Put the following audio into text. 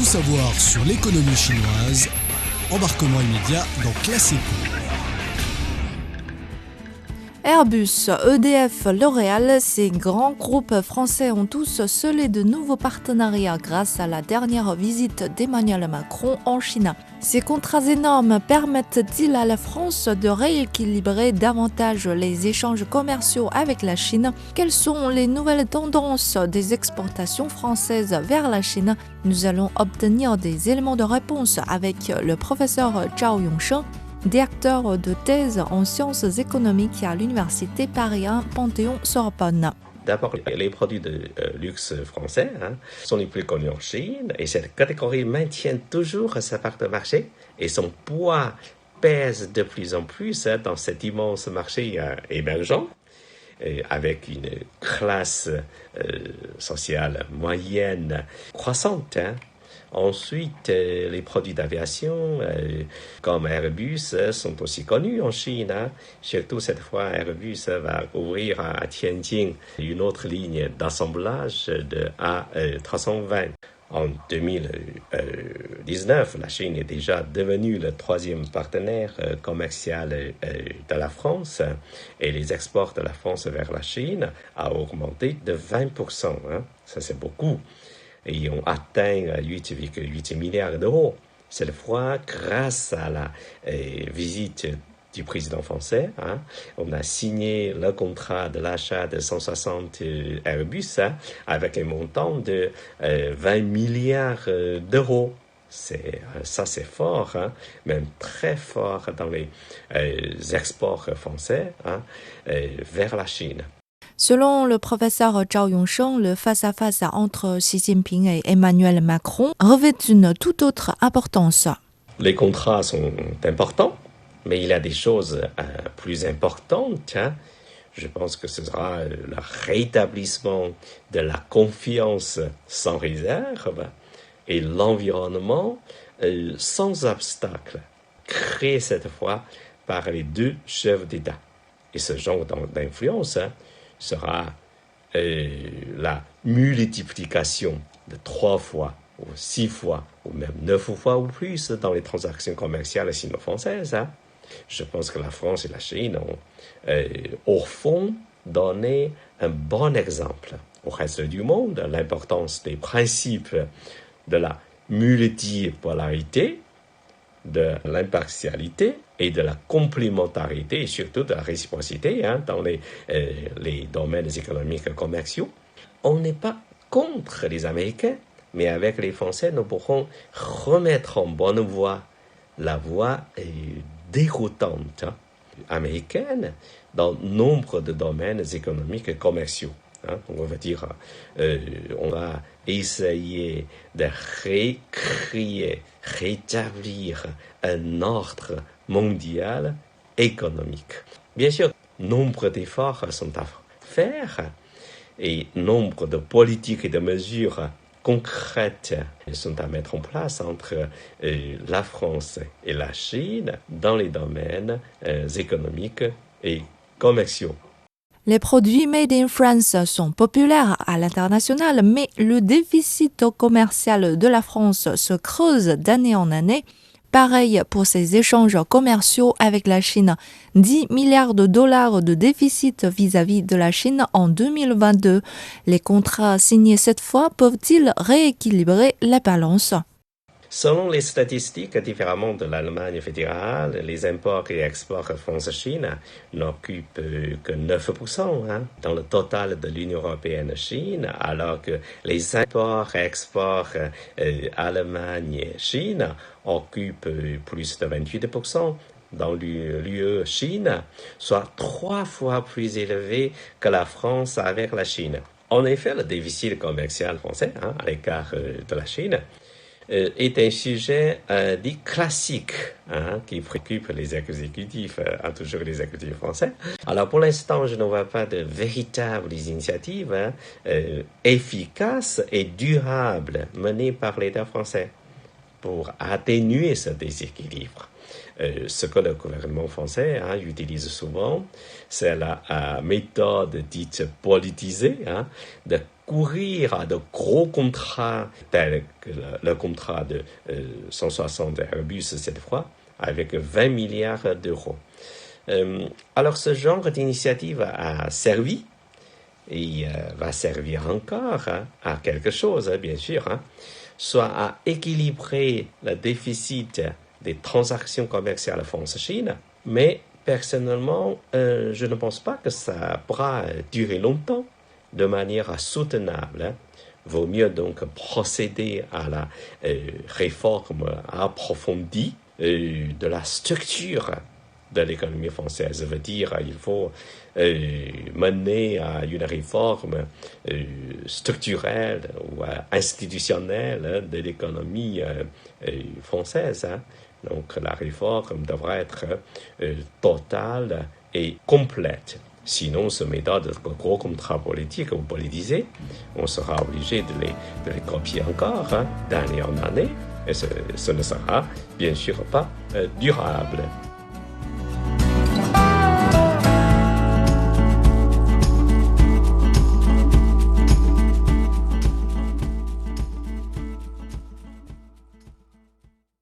savoir sur l'économie chinoise, embarquement immédiat dans Classe Éco. Airbus, EDF, L'Oréal, ces grands groupes français ont tous scellé de nouveaux partenariats grâce à la dernière visite d'Emmanuel Macron en Chine. Ces contrats énormes permettent-ils à la France de rééquilibrer davantage les échanges commerciaux avec la Chine? Quelles sont les nouvelles tendances des exportations françaises vers la Chine? Nous allons obtenir des éléments de réponse avec le professeur Zhao Yongsheng, directeur de thèse en sciences économiques à l'université Paris 1 Panthéon-Sorbonne. D'abord, les produits de luxe français sont les plus connus en Chine et cette catégorie maintient toujours sa part de marché et son poids pèse de plus en plus dans cet immense marché émergent avec une classe sociale moyenne croissante. Ensuite, les produits d'aviation comme Airbus sont aussi connus en Chine. Surtout cette fois, Airbus va ouvrir à Tianjin une autre ligne d'assemblage de A320. En 2019, la Chine est déjà devenue le troisième partenaire commercial de la France et les exports de la France vers la Chine ont augmenté de 20%. Ça, c'est beaucoup. Et ont atteint 8,8 milliards d'euros. Cette fois, grâce à la visite du président français, on a signé le contrat de l'achat de 160 Airbus avec un montant de 20 milliards d'euros. Ça, c'est fort, même très fort dans les exports français vers la Chine. Selon le professeur Zhao Yongsheng, le face-à-face entre Xi Jinping et Emmanuel Macron revêt une toute autre importance. Les contrats sont importants, mais il y a des choses plus importantes. Je pense que ce sera le rétablissement de la confiance sans réserve et l'environnement sans obstacle, créé cette fois par les deux chefs d'État. Et ce genre d'influence sera la multiplication de 3 fois ou 6 fois ou même 9 fois ou plus dans les transactions commerciales sino-françaises. Je pense que la France et la Chine ont au fond donné un bon exemple au reste du monde, l'importance des principes de la multipolarité, de l'impartialité et de la complémentarité et surtout de la réciprocité dans les domaines économiques et commerciaux. On n'est pas contre les Américains, mais avec les Français, nous pourrons remettre en bonne voie la voie déroutante américaine dans nombre de domaines économiques et commerciaux. On va dire, on va essayer de rétablir un ordre mondial économique. Bien sûr, nombre d'efforts sont à faire et nombre de politiques et de mesures concrètes sont à mettre en place entre la France et la Chine dans les domaines économiques et commerciaux. Les produits made in France sont populaires à l'international, mais le déficit commercial de la France se creuse d'année en année. Pareil pour ses échanges commerciaux avec la Chine. 10 milliards de dollars de déficit vis-à-vis de la Chine en 2022. Les contrats signés cette fois peuvent-ils rééquilibrer la balance? Selon les statistiques, différemment de l'Allemagne fédérale, les imports et exports France-Chine n'occupent que 9% dans le total de l'Union européenne-Chine, alors que les imports et exports Allemagne-Chine occupent plus de 28% dans l'UE-Chine, soit 3 fois plus élevé que la France avec la Chine. En effet, le déficit commercial français à l'égard de la Chine est un sujet dit classique qui préoccupe les exécutifs, toujours les exécutifs français. Alors pour l'instant, je ne vois pas de véritables initiatives efficaces et durables menées par l'État français pour atténuer ce déséquilibre. ce que le gouvernement français utilise souvent, c'est la méthode dite politisée, de courir à de gros contrats tels que le contrat de 160 Airbus cette fois, avec 20 milliards d'euros. Alors ce genre d'initiative a servi et va servir encore à quelque chose, bien sûr, soit à équilibrer le déficit des transactions commerciales France-Chine, mais personnellement, je ne pense pas que ça pourra durer longtemps de manière soutenable. Vaut mieux donc procéder à la réforme approfondie de la structure de l'économie française. Ça veut dire il faut mener à une réforme structurelle ou institutionnelle de l'économie française. Donc la réforme devra être totale et complète. Sinon, ce méthode de gros contrats politiques ou politisés, on sera obligé de les copier encore d'année en année, et ce ne sera bien sûr pas durable.